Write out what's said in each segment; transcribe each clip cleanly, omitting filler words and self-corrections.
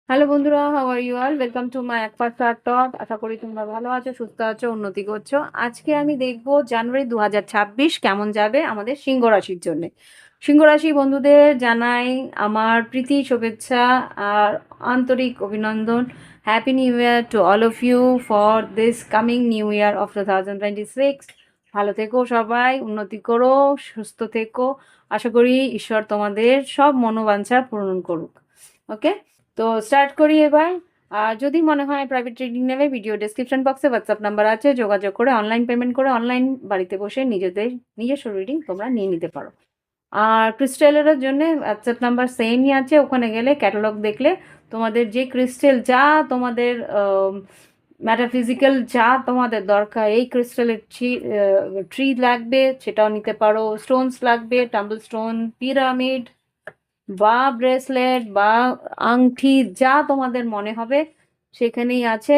Hello বন্ধুরা, how are you all? Welcome to my একপার star talk. আশা করি তোমরা ভালো আছো, সুস্থ আছো, উন্নতি করছো। আজকে আমি দেখবো জানুয়ারি 2026 কেমন যাবে আমাদের সিংহ রাশির জন্য। সিংহ রাশি বন্ধুদের জানাই আমার প্রীতি, শুভেচ্ছা আর আন্তরিক অভিনন্দন। Happy new year to all of you for this coming new year of 2026। ভালো থেকো সবাই, উন্নতি করো, সুস্থ থেকো। আশা করি ঈশ্বর তোমাদের সব মনোবাঞ্ছা পূরণ করুক। ওকে, তো স্টার্ট করি এবার। আর যদি মনে হয় প্রাইভেট ট্রেডিং নেবে, ভিডিও ডেসক্রিপশন বক্সে হোয়াটসঅ্যাপ নাম্বার আছে, যোগাযোগ করে অনলাইন পেমেন্ট করে অনলাইন বাড়িতে বসে নিজস্ব রিডিং তোমরা নিয়ে নিতে পারো। আর ক্রিস্টালের জন্য হোয়াটসঅ্যাপ নাম্বার সেমই আছে, ওখানে গেলে ক্যাটালগ দেখলে তোমাদের যে ক্রিস্টাল যা তোমাদের ম্যাটাফিজিক্যাল যা তোমাদের দরকার, এই ক্রিস্টালের ট্রি লাগবে সেটাও নিতে পারো, স্টোনস লাগবে, টাম্বল স্টোন, পিরামিড বা ব্রেসলেট বা আংটি, যা তোমাদের মনে হবে সেখানেই আছে।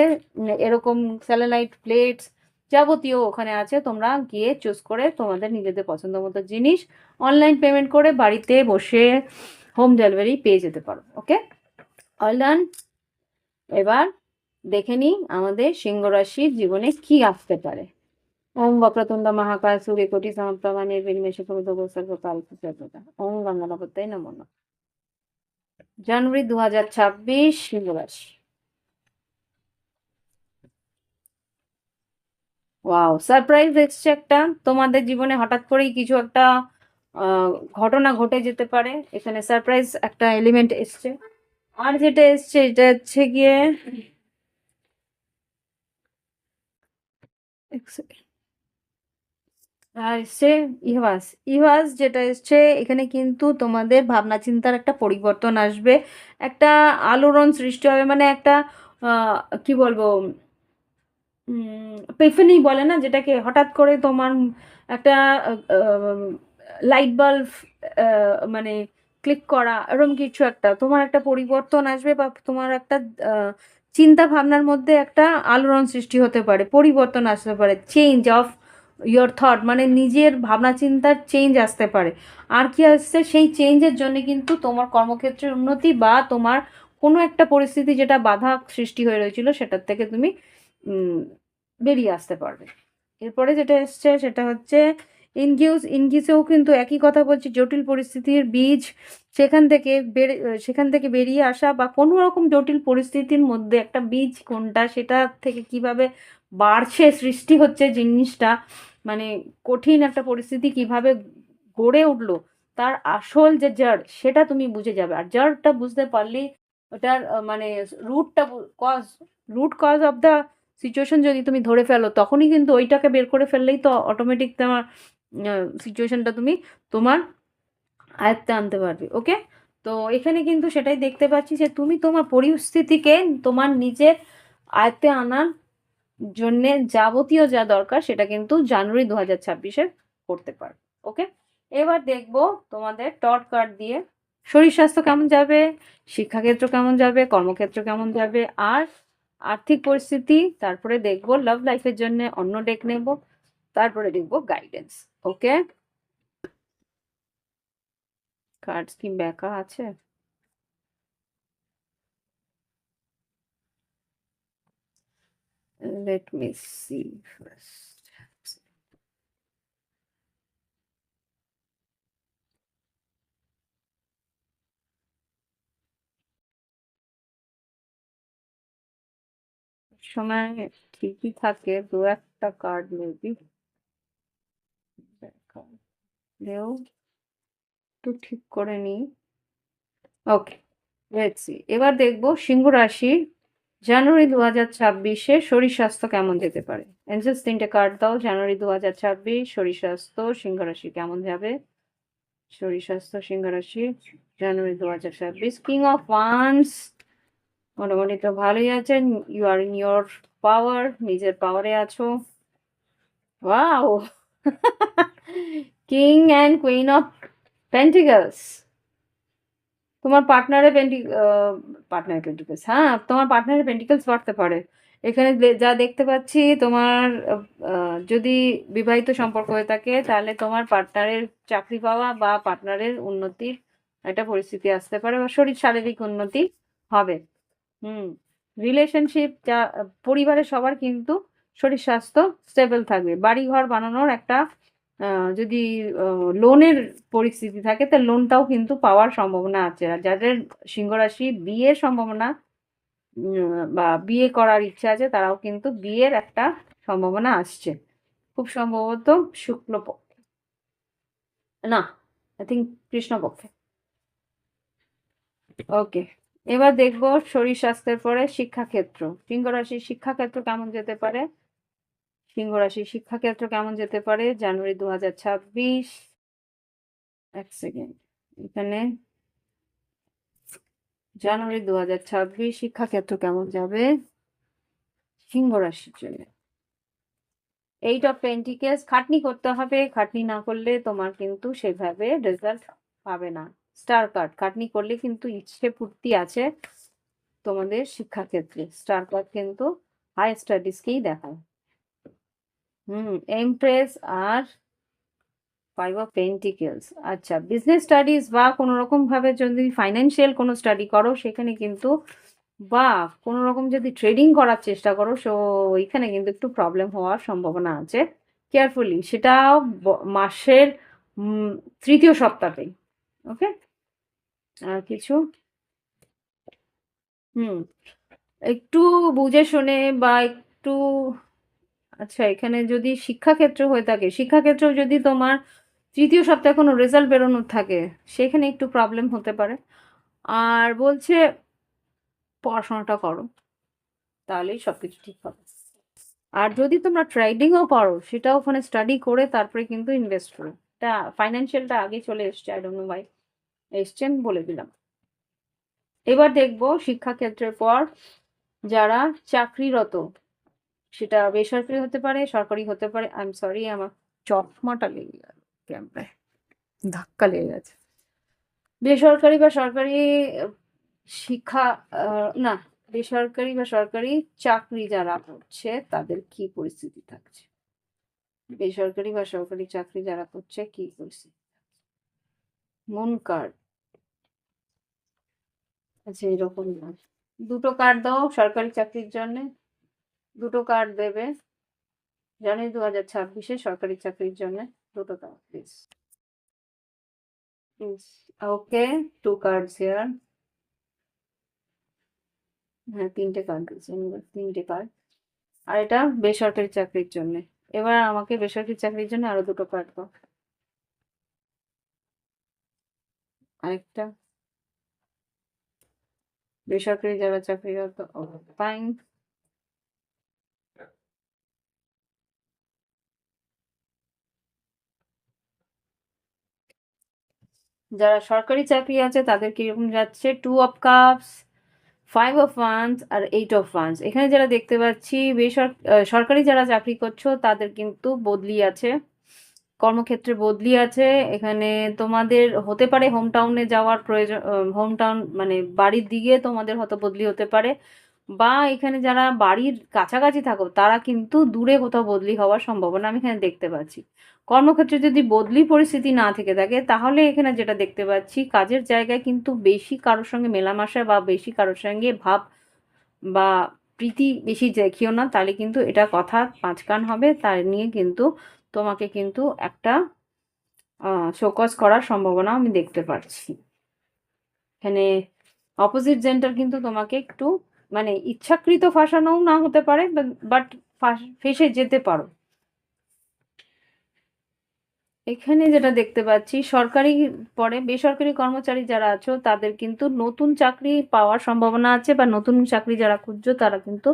এরকম স্যাটেলাইট প্লেটস যাবতীয় ওখানে আছে, তোমরা গিয়ে চুজ করে তোমাদের নিজেদের পছন্দ মতো জিনিস অনলাইন পেমেন্ট করে বাড়িতে বসে হোম ডেলিভারি পেয়ে যেতে পারো। ওকে, অল ডান। এবার দেখে নিই আমাদের সিংহ রাশির জীবনে কি আসতে পারে। ওম বক্রতুণ্ড মহাকায় সূর্যকোটি সমপ্রভা নির্বিঘ্নে সর্বকাল সর্বদা। ওম গঙ্গাধরপতায় নমঃ নমঃ। জানুয়ারি 2026 সিংহ রাশি। ওয়াও, সারপ্রাইজ এসছে একটা। তোমাদের জীবনে হঠাৎ করেই কিছু একটা আহ, ঘটনা ঘটে যেতে পারে, এখানে সারপ্রাইজ একটা এলিমেন্ট এসছে। আর যেটা এসছে এটা হচ্ছে গিয়ে এক second। আর এসছে ইহাস। ইহাস যেটা এসছে এখানে কিন্তু তোমাদের ভাবনা চিন্তার একটা পরিবর্তন আসবে, একটা আলোড়ন সৃষ্টি হবে, মানে একটা আহ, কি বলবো, পেফেনি বলে না যেটাকে, হঠাৎ করে তোমার একটা লাইট বাল্ব মানে ক্লিক করা, এরকম কিছু একটা তোমার একটা পরিবর্তন আসবে, বা তোমার একটা চিন্তা ভাবনার মধ্যে একটা আলোড়ন সৃষ্টি হতে পারে, পরিবর্তন আসতে পারে, চেঞ্জ অফ ইয়োর থট, মানে নিজের ভাবনা চিন্তার চেঞ্জ আসতে পারে। আর কি আসছে, সেই চেঞ্জের জন্য কিন্তু তোমার কর্মক্ষেত্রের উন্নতি, বা তোমার কোনো একটা পরিস্থিতি যেটা বাধা সৃষ্টি হয়ে রয়েছিল সেটার থেকে তুমি উম, বেরিয়ে আসতে পারবে। এরপরে যেটা এসছে সেটা হচ্ছে ইনকিউজ। ইনকিউজেও কিন্তু একই কথা বলছি, জটিল পরিস্থিতির বীজ, সেখান থেকে বেরিয়ে আসা, বা কোনো রকম জটিল পরিস্থিতির মধ্যে একটা বীজ কোনটা, সেটা থেকে কিভাবে বাড়ছে, সৃষ্টি হচ্ছে জিনিসটা, মানে কঠিন একটা পরিস্থিতি কিভাবে গড়ে উঠলো, তার আসল যে জড় সেটা তুমি বুঝে যাবে। আর জড়টা বুঝতে পারলেই ওটার মানে রুটটা, cause root cause of the situation যদি তুমি ধরে ফেলো, তখনই কিন্তু ওইটাকে বের করে ফেললেই তো অটোমেটিক তোমার সিচুয়েশনটা তুমি তোমার আয়ত্তে আনতে পারবে। ওকে, তো এখানে কিন্তু সেটাই দেখতে পাচ্ছি যে তুমি তোমার পরিস্থিতিকে তোমার নিজের আয়ত্তে আনার জন্যে যাবতীয় যা দরকার সেটা কিন্তু জানুয়ারি 2026-এ করতে পারবে। ওকে, এবার দেখবো তোমাদের টট কার্ড দিয়ে শরীর স্বাস্থ্য কেমন যাবে, শিক্ষাক্ষেত্র কেমন যাবে, কর্মক্ষেত্র কেমন যাবে, আর আর্থিক পরিস্থিতি। তারপরে দেখবো লাভ লাইফের জন্য অন্য ডেক নেব, তারপরে দেখবো গাইডেন্স। ওকে, কার্ডস কি ব্যাকা আছে? Let me see first. সময় ঠিকই থাকে, দু একটা কার্ড মেবি ব্যাকা দেও, একটু ঠিক করে নিই। ওকে, লেটস সি। এবার দেখবো সিংহ রাশি জানুয়ারি 2026-এ শরীর স্বাস্থ্য কেমন যেতে পারে। এনজেস তিনটে কার্ড দাও, জানুয়ারি 2026 শরীর স্বাস্থ্য সিংহ রাশি কেমন যাবে। শরীর স্বাস্থ্য সিংহ রাশি জানুয়ারি 2026। কিং অফ ওয়ান্স, মোটামুটি তো ভালোই আছেন। ইউ আর ইন ইয়োর পাওয়ার, নিজের পাওয়ারে আছো। Wow, king and queen of pentacles. তোমার পার্টনারে পেন্টিকলস, হ্যাঁ তোমার পার্টনারে পেন্টিকলস বাড়তে পারে। এখানে যা দেখতে পাচ্ছি, তোমার যদি বিবাহিত সম্পর্ক হয়ে থাকে তাহলে তোমার পার্টনারের চাকরি পাওয়া বা পার্টনারের উন্নতির একটা পরিস্থিতি আসতে পারে, বা শারীরিক উন্নতি হবে। হুম, রিলেশনশিপ যা পরিবারের সবার কিন্তু শরীর স্বাস্থ্য স্টেবল থাকবে। বাড়িঘর বানানোর একটা যদি লোনের পরিস্থিতি থাকে তা লোনটাও কিন্তু পাওয়ার সম্ভাবনা আছে। আর যাদের সিংহ রাশি বিয়ের সম্ভাবনা বা বিয়ে করার ইচ্ছা আছে তারাও কিন্তু বিয়ের একটা সম্ভাবনা আসছে। খুব সম্ভবত শুক্লপক্ষে, না, আই থিঙ্ক কৃষ্ণপক্ষে। ওকে, এবার দেখবো শরীর স্বাস্থ্যের পরে শিক্ষাক্ষেত্র। সিংহ রাশির শিক্ষাক্ষেত্র কেমন যেতে পারে? সিংহ রাশির শিক্ষাক্ষেত্র কেমন যেতে পারে জানুয়ারি 2026? এক সেকেন্ড, এখানে জানুয়ারি 2026 শিক্ষাক্ষেত্র কেমন যাবে সিংহ রাশির জন্য? 8 অফ পেন্টিকেলস, খাটনি করতে হবে, খাটনি না করলে তোমার কিন্তু সেভাবে রেজাল্ট পাবে না। স্টার কার্ড, খাটনি করলে কিন্তু ইচ্ছে পূর্তি আছে তোমাদের শিক্ষাক্ষেত্রে। স্টার কার্ড কিন্তু হাই স্টাডিজকেই দেখায়। এমপ্রেস আর 5 অফ পেন্টিকেলস। আচ্ছা, বিজনেস স্টাডিজ বা কোনো রকম ভাবে যদি ফাইন্যান্সিয়াল কোনো স্টাডি করো সেখানে কিন্তু, বা কোনো রকম যদি ট্রেডিং করার চেষ্টা করো, সো এখানে কিন্তু একটু প্রবলেম হওয়ার সম্ভাবনা আছে। কেয়ারফুলি, সেটাও মাসের তৃতীয় সপ্তাহে। ওকে, আর কিছু হুম একটু বুঝে শুনে বা একটু, আচ্ছা এখানে যদি শিক্ষাক্ষেত্র হয়ে থাকে, শিক্ষাক্ষেত্রেও যদি তোমার তৃতীয় সপ্তাহে কোনো রেজাল্ট বেরোনোর থাকে সেখানে একটু প্রবলেম হতে পারে। আর বলছে পড়াশোনাটা করো, তাহলেই সবকিছু ঠিক হবে। আর যদি তোমরা ট্রেডিংও পারো সেটাও ওখানে স্টাডি করে তারপরে কিন্তু ইনভেস্ট করো। এটা ফাইন্যান্সিয়ালটা আগে চলে এসছে, আই ডোন্ট নো ভাই এসছে, আমি বলে দিলাম। এবার দেখবো শিক্ষাক্ষেত্রের পর যারা চাকরিরত, সেটা বেসরকারি হতে পারে, সরকারি হতে পারে। আই এম সরি, আমার চশমাটা লেগে গেল ক্যামেরায়, ধাক্কা লেগে গেছে। বেসরকারি বা সরকারি শিক্ষা, না, বেসরকারি বা সরকারি চাকরি যারা করছে তাদের কি পরিস্থিতি থাকছে? বেসরকারি বা সরকারি চাকরি যারা করছে কি পরিস্থিতি? মন কার্ড, আচ্ছা এরকম না, দুটো কার্ড দাও সরকারি চাকরির জন্য, দুটো কার্ড দেবে জানুয়ারি 2026 সরকারি চাকরির জন্য, দুটো card please. Okay, two cards here. হ্যাঁ, তিনটে কার্ড দিয়েছে, তিনটে কার্ড। আর এটা বেসরকারি চাকরির জন্য। এবার আমাকে বেসরকারি চাকরির জন্য আরো দুটো কার্ড দাও। আরেকটা বেসরকারি যারা চাকরিরত, ফাইন। যারা সরকারি চাকরি আছে তাদের কিরকম যাচ্ছে? 2 অফ কাপস, 5 অফ ওয়ান্স আর 8 অফ ওয়ান্স। এখানে যারা দেখতে পাচ্ছি সরকারি যারা চাকরি করছো তাদের কিন্তু বদলি আছে, কর্মক্ষেত্রে বদলি আছে। এখানে তোমাদের হতে পারে হোম টাউনে যাওয়ার প্রয়োজন, হোম টাউন মানে বাড়ির দিকে তোমাদের হয়তো বদলি হতে পারে, বা এখানে যারা বাড়ির কাছাকাছি থাকো তারা কিন্তু দূরে কোথাও বদলি হওয়ার সম্ভাবনা আমি এখানে দেখতে পাচ্ছি। কর্মক্ষেত্রে যদি বদলি পরিস্থিতি না থেকে থাকে তাহলে এখানে যেটা দেখতে পাচ্ছি, কাজের জায়গায় কিন্তু বেশি কারোর সঙ্গে মেলামেশা বা বেশি কারোর সঙ্গে ভাব বা প্রীতি বেশি দেখিও না, তাহলে কিন্তু এটা কথা পাঁচকান হবে। তার নিয়ে কিন্তু তোমাকে কিন্তু একটা শোকজ করার সম্ভাবনা আমি দেখতে পাচ্ছি। এখানে অপোজিট জেন্ডার কিন্তু তোমাকে একটু মানে ইচ্ছাকৃত ফাঁসানোও না হতে পারে, বাট ফেঁসে যেতে পারো। এখানে যেটা দেখতে পাচ্ছি, সরকারি পরে বেসরকারি কর্মচারী যারা আছো তাদের কিন্তু নতুন চাকরি পাওয়ার সম্ভাবনা আছে, বা নতুন চাকরি যারা খুঁজছো তারা কিন্তু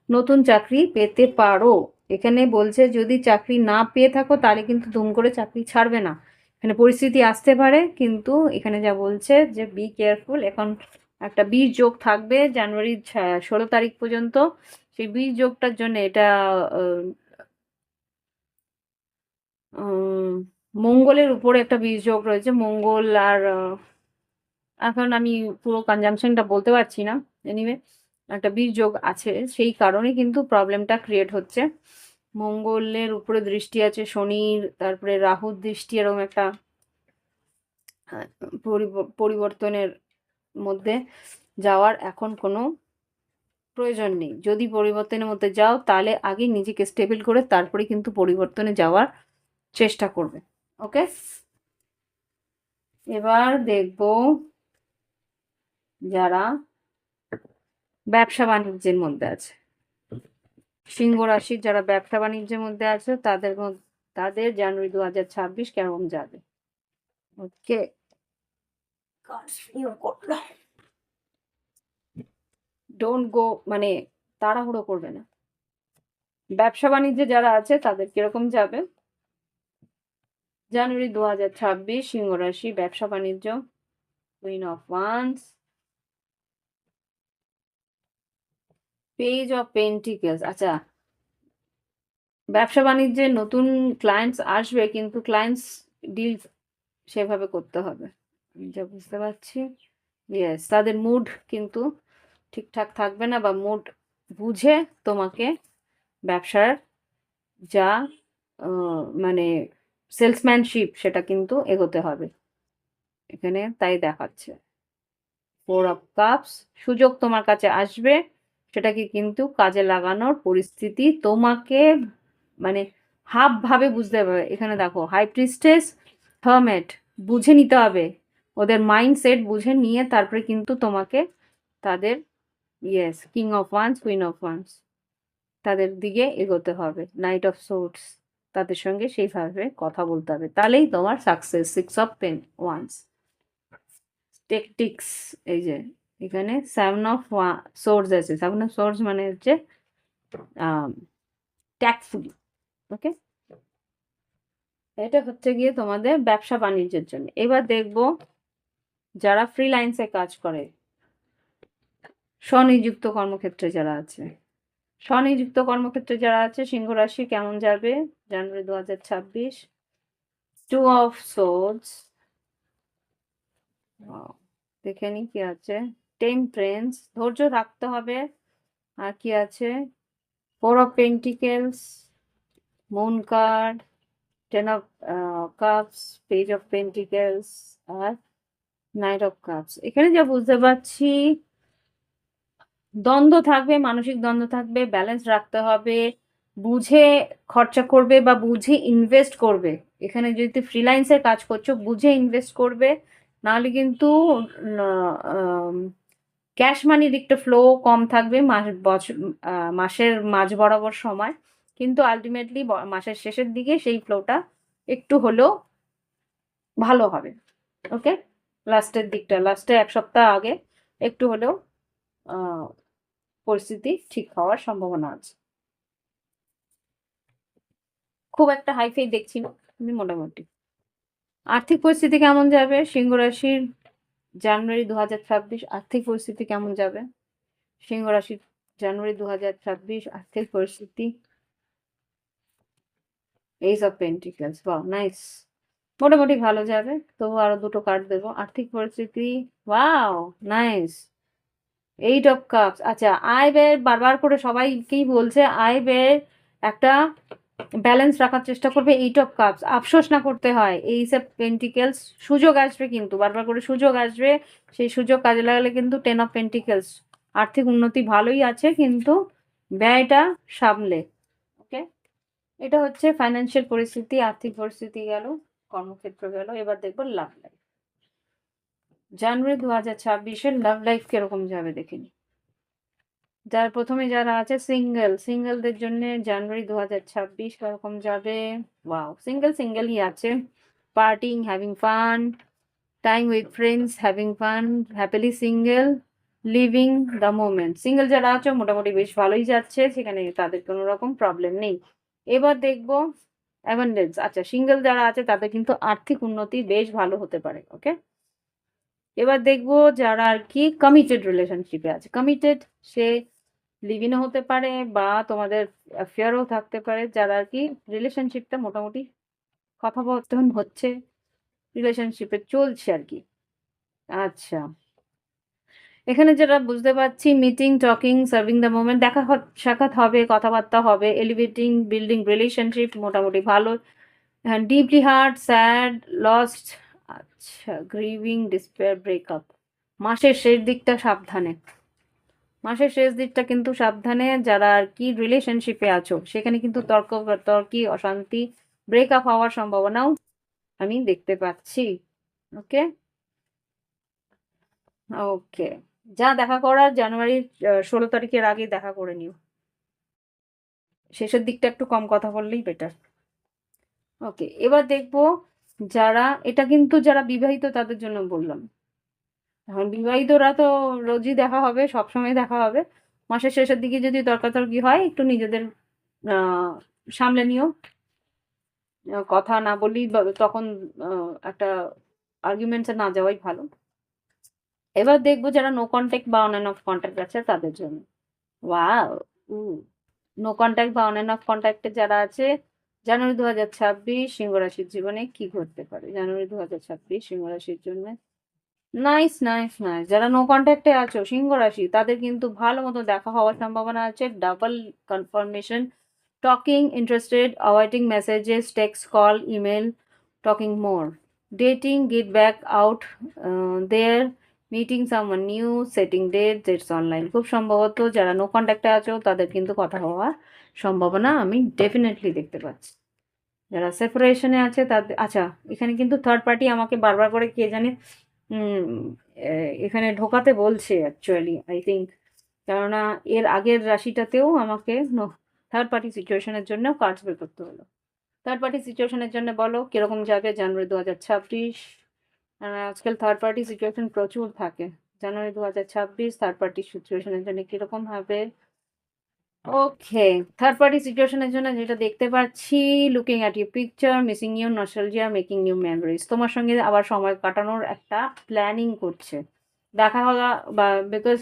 নতুন চাকরি পেতে পারো। এখানে বলছে যদি চাকরি না পেয়ে থাকো তাহলে কিন্তু দুম করে চাকরি ছাড়বে না, এখানে পরিস্থিতি আসতে পারে। কিন্তু এখানে যা বলছে যে বি কেয়ারফুল, এখন একটা বীর যোগ থাকবে জানুয়ারি 16 তারিখ পর্যন্ত। সেই বীর যোগটার জন্য এটা উম, মঙ্গলের উপরে একটা বীর যোগ রয়েছে, মঙ্গল আর এখন আমি পুরো কনজাংশনটা বলতে পারছি না, এনিওয়ে একটা বীর যোগ আছে, সেই কারণে কিন্তু প্রবলেমটা ক্রিয়েট হচ্ছে। মঙ্গলের উপরে দৃষ্টি আছে শনির, তারপরে রাহুর দৃষ্টি, এরকম একটা পরিবর্তনের মধ্যে যাওয়ার এখন কোনো প্রয়োজন নেই। যদি পরিবর্তনের মধ্যে যাও তাহলে আগে নিজেকে স্টেবল করে তারপরে কিন্তু পরিবর্তনে যাওয়ার চেষ্টা করবে। ওকে, এবার দেখব যারা ব্যবসা বাণিজ্যের মধ্যে আছে, সিংহ রাশির যারা ব্যবসা বাণিজ্যের মধ্যে আছে তাদের জানুয়ারি 2026 কেমন যাবে। ওকে, ডোন্ট গো, মানে তাড়াহুড়ো করবে না। ব্যবসা বাণিজ্যে যারা আছে তাদের কিরকম যাবে জানুয়ারি 2026 সিংহ রাশি ব্যবসা বাণিজ্য। Queen of wands, page of pentacles. আচ্ছা, ব্যবসা বাণিজ্যে নতুন ক্লায়েন্টস আসবে, কিন্তু ক্লায়েন্টস ডিল সেভাবে করতে হবে, আমি যা বুঝতে পারছি। ইয়েস, তাদের মুড কিন্তু ঠিকঠাক থাকবে না, বা মুড বুঝে তোমাকে ব্যবসার যা মানে সেলসম্যানশিপ সেটা কিন্তু এগোতে হবে, এখানে তাই দেখাচ্ছে। 4 অফ কাপস, সুযোগ তোমার কাছে আসবে, সেটাকে কিন্তু কাজে লাগানোর পরিস্থিতি তোমাকে মানে হাব ভাবে বুঝতে হবে। এখানে দেখো হাই প্রিস্টেস, হারমেট, বুঝে নিতে হবে ওদের মাইন্ডসেট, বুঝে নিয়ে তারপরে কিন্তু তোমাকে তাদের, yes, king of wands, queen of wands, তাদের দিকে এগোতে হবে। নাইট অফ সোর্স, তাদের সঙ্গে সেইভাবে কথা বলতে হবে, তাহলেই তোমার সাকসেস। 6 অফ ওয়ান্স, টেকটিক্স, এই যে এখানে 7 অফ সোর্স আছে। 7 অফ সোর্স মানে হচ্ছে ট্যাক্টফুলি। ওকে, এটা হচ্ছে গিয়ে তোমাদের ব্যবসা বাণিজ্যের জন্য। এবার দেখবো যারা ফ্রিল্যান্সে কাজ করে, স্বনিযুক্ত কর্মক্ষেত্রে যারা আছে, স্বনিযুক্ত কর্মক্ষেত্রে যারা আছে সিংহ রাশি কেমন যাবে জানুয়ারি 2026। 2 অফ সোর্স, দেখে নি কি আছে। টেম্পারেন্স, ধৈর্য রাখতে হবে। আর কি আছে, 4 of pentacles, moon card, 10 of cups, page of pentacles, আর নাইট অফ কাপস। এখানে যা বুঝতে পারছি দ্বন্দ্ব থাকবে, মানসিক দ্বন্দ্ব থাকবে, ব্যালেন্স রাখতে হবে, বুঝে খরচা করবে বা বুঝে ইনভেস্ট করবে। এখানে যদি ফ্রিল্যান্সের কাজ করছো বুঝে ইনভেস্ট করবে, নাহলে কিন্তু ক্যাশ মানির দিকটা ফ্লো কম থাকবে মাসের মাঝ বরাবর সময়, কিন্তু আলটিমেটলি মাসের শেষের দিকে সেই ফ্লোটা একটু হলেও ভালো হবে। ওকে, লাস্টের দিকটা, লাস্টে 1 সপ্তাহ আগে একটু হলেও পরিস্থিতি ঠিক হওয়ার সম্ভাবনা আছে। খুব একটা হাইফাই দেখছি না, তুমি মোটামুটি। আর্থিক পরিস্থিতি কেমন যাবে সিংহ রাশির জানুয়ারি 2026, আর্থিক পরিস্থিতি কেমন যাবে সিংহ রাশির জানুয়ারি 2026 আর্থিক পরিস্থিতি। এইস অফ পেন্টিকেলস, বাহ নাইস, মোটামুটি ভালো যাবে। তবু আরো 2টো কার্ড দেবো। আর্থিক পরিস্থিতি, ওয়াও নাইস। 8 অফ কাপস, আচ্ছা আয় ব্যয় বারবার করে সবাইকেই বলছে আয় ব্যয় একটা ব্যালেন্স রাখার চেষ্টা করবে। 8 অফ কাপস, আফসোস না করতে হয়। এইস অফ পেন্টিকেলস, সুযোগ আসবে, কিন্তু বারবার করে সুযোগ আসবে, সেই সুযোগ কাজে লাগালে কিন্তু 10 অফ পেন্টিকেলস, আর্থিক উন্নতি ভালোই আছে, কিন্তু ব্যয়টা সামলে। ওকে, এটা হচ্ছে ফাইন্যান্সিয়াল পরিস্থিতি, আর্থিক পরিস্থিতি গেল, কর্মক্ষেত্র গেল। এবার দেখবো লাভ লাইফ জানুয়ারি 2026-এর লাভ লাইফ কিরকম যাবে দেখিনি। যার প্রথমে যারা আছে সিঙ্গেলদের জন্য জানুয়ারি 2026 কিরকম যাবে। ওয়াও, সিঙ্গেলই আছে। Parting, having fun, time with friends, having fun, happily single, living the moment. Single যারা আছে মোটামুটি বেশ ভালোই যাচ্ছে, সেখানে তাদের কোনো রকম প্রবলেম নেই। এবার দেখবো অ্যাবান্ডেন্স। আচ্ছা, সিঙ্গেল যারা আছে তাদের কিন্তু আর্থিক উন্নতি বেশ ভালো হতে পারে। ওকে, এবার দেখবো যারা আর কি কমিটেড রিলেশনশিপে আছে। কমিটেড, সে লিভিনও হতে পারে বা তোমাদের অ্যাফেয়ারও থাকতে পারে, যারা আর কি রিলেশনশিপটা মোটামুটি কথোপকথন হচ্ছে, রিলেশনশিপে চলছে আর কি। আচ্ছা, এখানে যেটা বুঝতে পারছি, meeting, talking, serving the moment, দেখা সাক্ষাৎ হবে, কথাবার্তা হবে, এলিভেটিং, বিল্ডিং রিলেশনশিপ মোটামুটি ভালো। হ্যাঁ, ডিপলি হার্ট, স্যাড, লস্ট, আচ্ছা, গ্রিভিং, ডিসপেয়ার, ব্রেকআপ। মাসের শেষ দিকটা সাবধানে। মাসের শেষ দিকটা কিন্তু সাবধানে, যারা আর কি রিলেশনশিপে আছো সেখানে কিন্তু তর্কি অশান্তি ব্রেকআপ হওয়ার সম্ভাবনাও আমি দেখতে পাচ্ছি। ওকে, ওকে, যা দেখা করার জানুয়ারির 16 তারিখের আগে দেখা করে নিও। শেষের দিকটা একটু কম কথা বললেই বেটার। ওকে, এবার দেখবো যারা, এটা কিন্তু যারা বিবাহিত তাদের জন্য বললাম। এখন বিবাহিতরা তো রোজই দেখা হবে, সবসময় দেখা হবে। মাসের শেষের দিকে যদি তর্কাতর্কি হয় একটু নিজেদের সামলে নিও। কথা না বললেই তখন একটা আর্গুমেন্টসে না যাওয়াই ভালো। এবার দেখবো যারা নো কন্ট্যাক্ট বা অন অ্যান্ড অফ কন্ট্যাক্ট আছে তাদের জন্য। ওয়াও, নো কন্ট্যাক্ট বা অন অ্যান্ড অফ কন্ট্যাক্টে যারা আছে, জানুয়ারি 2026 সিংহ রাশির জীবনে কি ঘটতে পারে জানুয়ারি 2026 সিংহ রাশির জন্য। Nice, nice, nice. যারা নো কন্ট্যাক্টে আছো সিংহ রাশি, তাদের কিন্তু ভালো মতো দেখা হওয়ার সম্ভাবনা আছে। Double confirmation, talking, interested, awaiting messages, text, call, email, talking more, dating, get back out there, meeting someone new, setting dates online. খুব সম্ভবত যারা নো কন্ট্যাক্টে আছো তাদের কিন্তু কথা হওয়ার সম্ভাবনা আমি ডেফিনেটলি দেখতে পাচ্ছি। যারা সেপারেশনে আছে তাদের, আচ্ছা, এখানে কিন্তু থার্ড পার্টি আমাকে বারবার করে কে জানে উম, এখানে ঢোকাতে বলছে অ্যাকচুয়ালি, আই থিঙ্ক। কেননা এর আগের রাশিটাতেও আমাকে থার্ড পার্টি সিচুয়েশনের জন্য কার্ডস বের করতে হলো। থার্ড পার্টি সিচুয়েশনের জন্য বলো কিরকম যাবে জানুয়ারি 2026। আজকাল থার্ড পার্টি সিচুয়েশন প্রচুর থাকে। জানুয়ারি 2026 থার্ড পার্টি সিচুয়েশনের জন্য কিরকম হবে। ওকে, থার্ড পার্টি সিচুয়েশনের জন্য যেটা দেখতে পাচ্ছি, looking at your picture, missing you, nostalgia, making new memories. তোমার সঙ্গে আবার সময় কাটানোর একটা প্ল্যানিং করছে, দেখা হওয়া বা বিকজ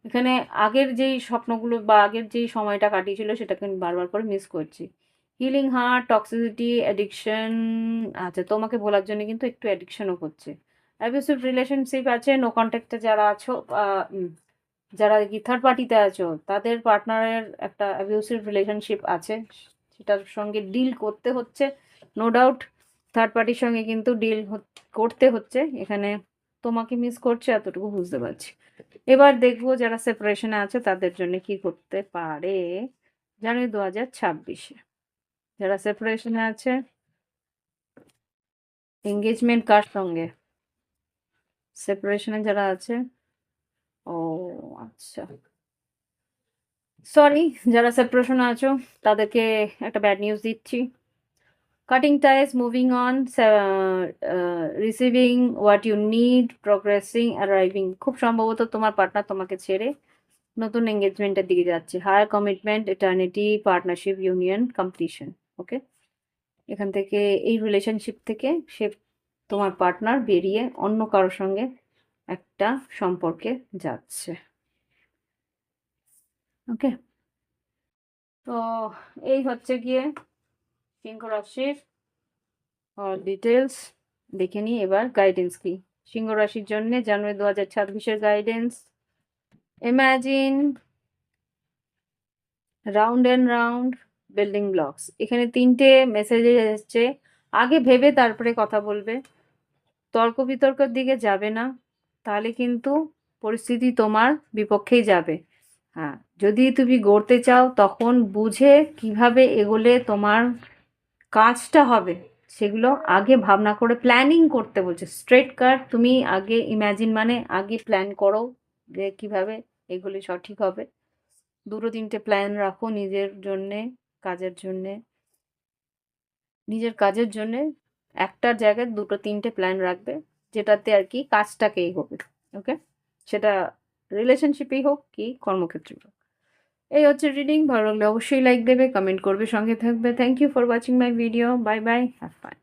এখানে আগের যেই স্বপ্নগুলো বা আগের যেই সময়টা কাটিয়েছিল সেটাকে আমি বারবার করে মিস করছি। Healing heart, toxicity, addiction. আচ্ছা, তোমাকে বলার জন্য কিন্তু একটু অ্যাডিকশনও করছে। অ্যাবিউসিভ রিলেশনশিপ আছে, নো কন্ট্যাক্টে যারা আছো, যারা কি থার্ড পার্টিতে আছো তাদের পার্টনারের একটা অ্যাবিউসিভ রিলেশনশিপ আছে, সেটার সঙ্গে ডিল করতে হচ্ছে। নো ডাউট থার্ড পার্টির সঙ্গে কিন্তু ডিল করতে হচ্ছে এখানে। তোমাকে মিস করছে এতটুকু বুঝতে পারছি। এবার দেখবো যারা সেপারেশনে আছে তাদের জন্য কি করতে পারে জানুয়ারি 2026-এ। যারা সেপারেশনে আছে, এঙ্গেজমেন্ট কার সঙ্গে? সেপারেশনে যারা আছে, ও আচ্ছা, সরি, যারা সেপারেশনে আছো তাদেরকে একটা ব্যাড নিউজ দিচ্ছি। Cutting ties, moving on, receiving what you need, progressing, arriving. খুব সম্ভবত তোমার পার্টনার তোমাকে ছেড়ে নতুন এঙ্গেজমেন্টের দিকে যাচ্ছে। Higher commitment, eternity, partnership, union, completion. Okay, এখান থেকে, এই রিলেশনশিপ থেকে সে, তোমার পার্টনার বেরিয়ে অন্য কারোর সঙ্গে একটা সম্পর্কে যাচ্ছে। ওকে, তো এই হচ্ছে গিয়ে সিংহ রাশির ডিটেলস। দেখে নিই এবার গাইডেন্স কি সিংহ রাশির জন্য জানুয়ারি 2026-এর guidance. Imagine round and round building blocks. এখানে 3টে মেসেজে এসছে। আগে ভেবে তারপরে কথা বলবে, তর্ক বিতর্কের দিকে যাবে না, তাহলে কিন্তু পরিস্থিতি তোমার বিপক্ষেই যাবে। হ্যাঁ, যদি তুমি গড়তে চাও তখন বুঝে কিভাবে এগোলে তোমার কাজটা হবে সেগুলো আগে ভাবনা করে প্ল্যানিং করতে বলছে। স্ট্রেট কাট, তুমি আগে ইম্যাজিন মানে আগে প্ল্যান করো যে কিভাবে এগুলি সঠিক হবে। 2-3টে প্ল্যান রাখো নিজের জন্যে, কাজের জন্যে, নিজের কাজের জন্যে একটার জায়গায় 2-3টে প্ল্যান রাখবে, যেটাতে আর কি কাজটাকে এগোবে। ওকে, সেটা রিলেশনশিপেই হোক কি কর্মক্ষেত্রেই হোক। এই হচ্ছে রিডিং। ভালো লাগলে অবশ্যই লাইক দেবে, কমেন্ট করবে, সঙ্গে থাকবে। Thank you for watching my video. Bye bye, have fun.